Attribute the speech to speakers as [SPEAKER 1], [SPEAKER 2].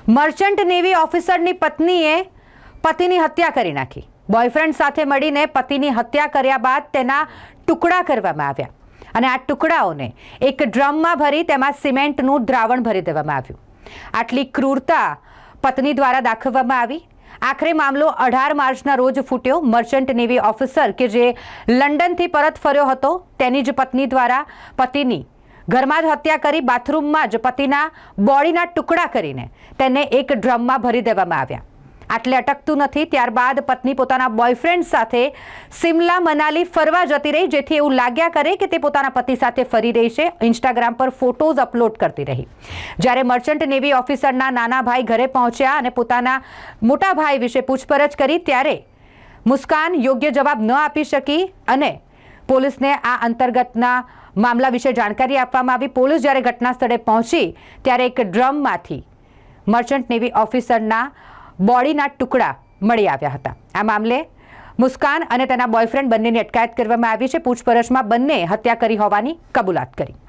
[SPEAKER 1] Merchant navy ઓફિસરની પત્નીએ પતિની હત્યા કરી નાખી। બોયફ્રેન્ડ સાથે મળીને પતિની હત્યા કર્યા બાદ તેના ટુકડા કરવામાં આવ્યા અને આ ટુકડાઓને એક ડ્રમમાં ભરી તેમાં સિમેન્ટનું દ્રાવણ ભરી દેવામાં આવ્યું। આટલી ક્રૂરતા પત્ની દ્વારા દાખવવામાં આવી। આખરે મામલો 18 માર્ચના રોજ ફૂટ્યો। મર્ચન્ટ નેવી ઓફિસર કે જે લંડનથી પરત ફર્યો હતો તેની જ પત્ની દ્વારા પતિની ઘરમાં જ હત્યા કરી બાથરૂમમાં જ પતિના બોડીના ટુકડા કરીને તેને એક ડ્રમમાં ભરી દેવામાં આવ્યા। આટલે અટકતું નથી। ત્યારબાદ પત્ની પોતાના બોયફ્રેન્ડ સાથે સિમલા મનાલી ફરવા જતી રહી, જેથી એવું લાગ્યા કરે કે તે પોતાના પતિ સાથે ફરી રહી છે। ઇન્સ્ટાગ્રામ પર ફોટોઝ અપલોડ કરતી રહી। જ્યારે મર્ચન્ટ નેવી ઓફિસરના નાના ભાઈ ઘરે પહોંચ્યા અને પોતાના મોટા ભાઈ વિશે પૂછપરછ કરી ત્યારે મુસ્કાન યોગ્ય જવાબ ન આપી શકી અને પોલીસને આ અંતર્ગતના મામલા વિશે જાણકારી આપવામાં આવી। પોલીસ જ્યારે ઘટના સ્થળે પહોંચી ત્યારે એક ડ્રમમાંથી મર્ચન્ટ નેવી ઓફિસરના બોડીના ટુકડા મળી આવ્યા હતા। આ મામલે મુસ્કાન અને તેના બોયફ્રેન્ડ બંનેની અટકાયત કરવામાં આવી છે। પૂછપરછમાં બંને હત્યા કરી હોવાની કબૂલાત કરી।